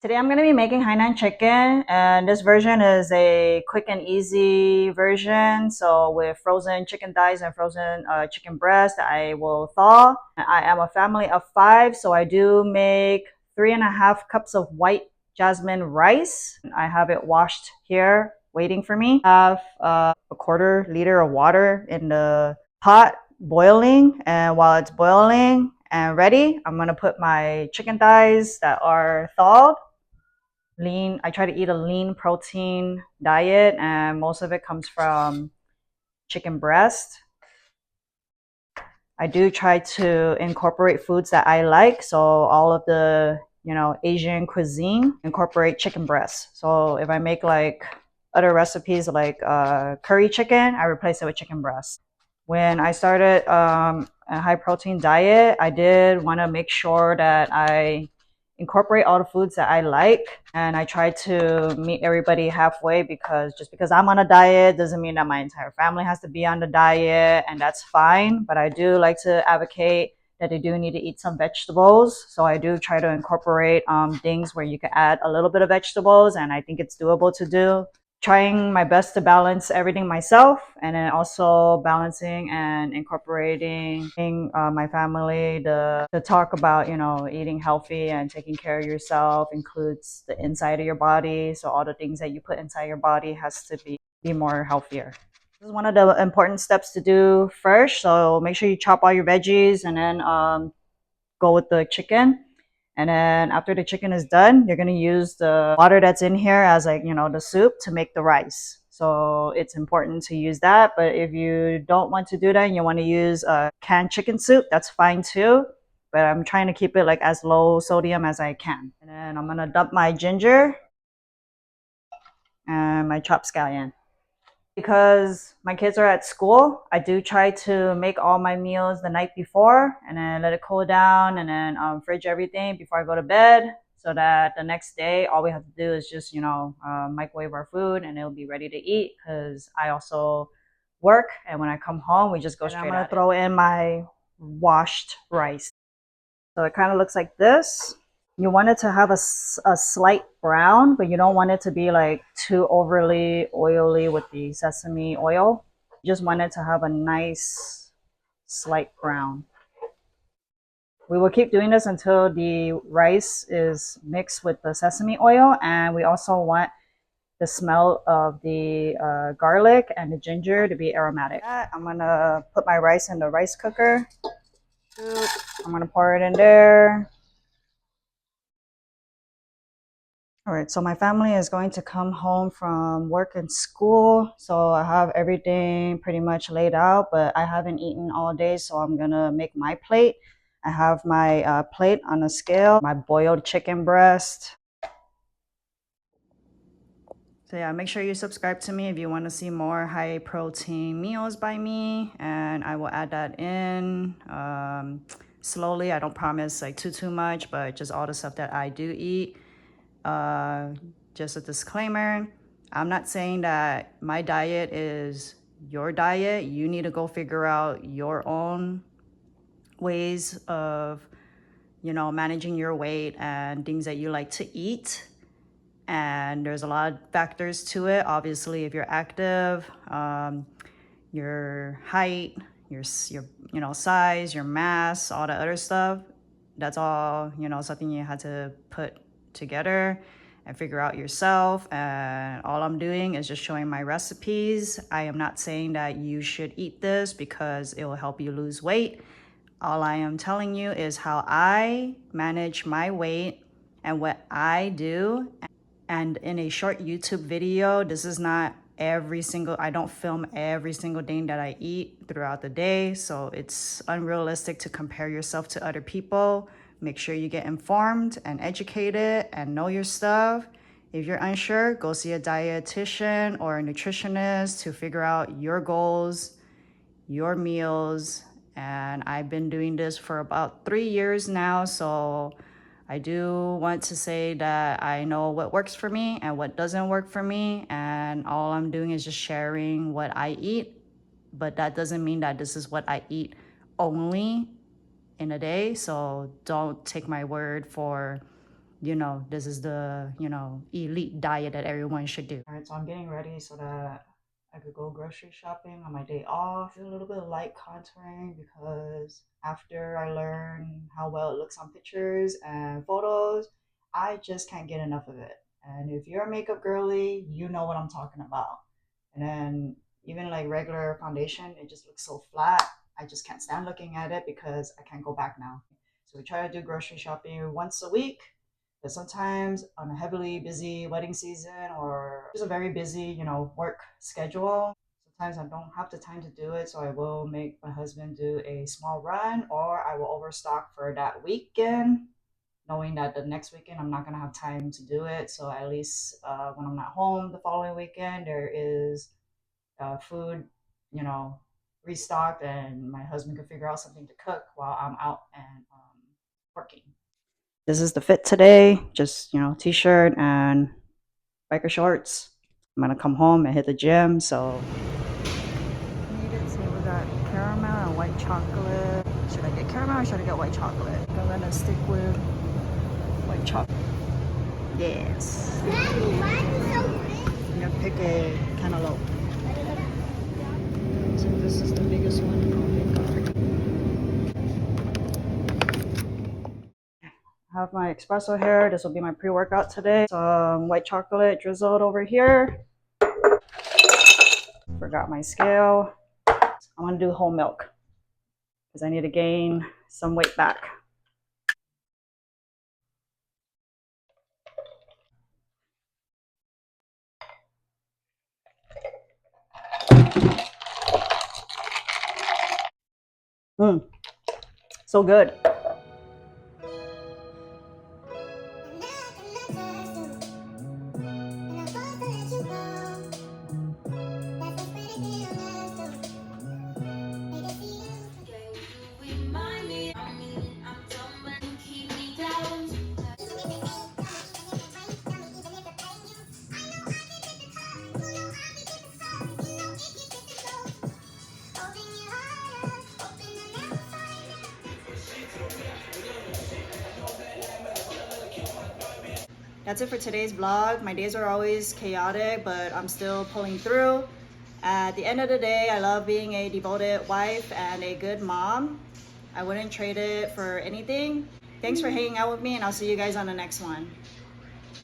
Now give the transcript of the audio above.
Today I'm going to be making Hainan chicken, and this version is a quick and easy version. So with frozen chicken thighs and frozen chicken breast, I will thaw. I am a family of 5, so I do make 3.5 cups of white jasmine rice. I have it washed here, waiting for me. I have a quarter liter of water in the pot boiling, and while it's boiling and ready, I'm going to put my chicken thighs that are thawed. Lean. I try to eat a lean protein diet, and most of it comes from chicken breast. I do try to incorporate foods that I like, so all of the Asian cuisine incorporate chicken breast. So if I make like other recipes like curry chicken, I replace it with chicken breast. When I started a high protein diet, I did want to make sure that I incorporate all the foods that I like, and I try to meet everybody halfway, because just because I'm on a diet doesn't mean that my entire family has to be on the diet, and that's fine. But I do like to advocate that they do need to eat some vegetables. So I do try to incorporate things where you can add a little bit of vegetables, and I think it's doable to do. Trying my best to balance everything myself, and then also balancing and incorporating my family to talk about eating healthy and taking care of yourself includes the inside of your body. So all the things that you put inside your body has to be more healthier. This is one of the important steps to do first. So make sure you chop all your veggies, and then go with the chicken. And then after the chicken is done, you're going to use the water that's in here as like, the soup to make the rice. So it's important to use that. But if you don't want to do that and you want to use canned chicken soup, that's fine too. But I'm trying to keep it like as low sodium as I can. And then I'm going to dump my ginger and my chopped scallion. Because my kids are at school, I do try to make all my meals the night before, and then let it cool down, and then fridge everything before I go to bed, so that the next day all we have to do is just microwave our food and it'll be ready to eat. Because I also work, and when I come home we just go straight. I'm gonna throw in my washed rice. So it kind of looks like this. You want it to have a slight brown, but you don't want it to be like too overly oily with the sesame oil. You just want it to have a nice slight brown. We will keep doing this until the rice is mixed with the sesame oil, and we also want the smell of the garlic and the ginger to be aromatic. I'm gonna put my rice in the rice cooker. I'm gonna pour it in there. All right, so my family is going to come home from work and school. So I have everything pretty much laid out, but I haven't eaten all day, so I'm gonna make my plate. I have my plate on a scale, my boiled chicken breast. So yeah, make sure you subscribe to me if you want to see more high protein meals by me, and I will add that in slowly. I don't promise like too much, but just all the stuff that I do eat. Just a disclaimer, I'm not saying that my diet is your diet. You need to go figure out your own ways of managing your weight and things that you like to eat. And there's a lot of factors to it. Obviously, if you're active, your height, your size, your mass, all the other stuff, that's all something you had to put together and figure out yourself. And all I'm doing is just showing my recipes. I am not saying that you should eat this because it will help you lose weight. All I am telling you is how I manage my weight and what I do. And in a short YouTube video, this is not I don't film every single thing that I eat throughout the day. So it's unrealistic to compare yourself to other people. Make sure you get informed and educated and know your stuff. If you're unsure, go see a dietitian or a nutritionist to figure out your goals, your meals. And I've been doing this for about 3 years now. So I do want to say that I know what works for me and what doesn't work for me, and all I'm doing is just sharing what I eat. But that doesn't mean that this is what I eat only in a day. So don't take my word for this is the, elite diet that everyone should do. All right, so I'm getting ready so that I could go grocery shopping on my day off. Do a little bit of light contouring because after I learn how well it looks on pictures and photos, I just can't get enough of it. And if you're a makeup girly, you know what I'm talking about. And then even like regular foundation, it just looks so flat. I just can't stand looking at it because I can't go back now. So we try to do grocery shopping once a week. But sometimes on a heavily busy wedding season or just a very busy, work schedule, sometimes I don't have the time to do it. So I will make my husband do a small run or I will overstock for that weekend, knowing that the next weekend I'm not going to have time to do it. So at least when I'm not home the following weekend, there is food, you know, restocked, and my husband can figure out something to cook while I'm out and working. This is the fit today, just, t-shirt and biker shorts. I'm gonna come home and hit the gym, so. So we got caramel and white chocolate. Should I get caramel or should I get white chocolate? I'm gonna stick with white chocolate. Yes. I'm gonna pick a cantaloupe. So this is the biggest one. I have my espresso here. This will be my pre-workout today. Some white chocolate drizzled over here. Forgot my scale. I'm gonna do whole milk because I need to gain some weight back. So good. That's it for today's vlog. My days are always chaotic, but I'm still pulling through. At the end of the day, I love being a devoted wife and a good mom. I wouldn't trade it for anything. Thanks for hanging out with me, and I'll see you guys on the next one.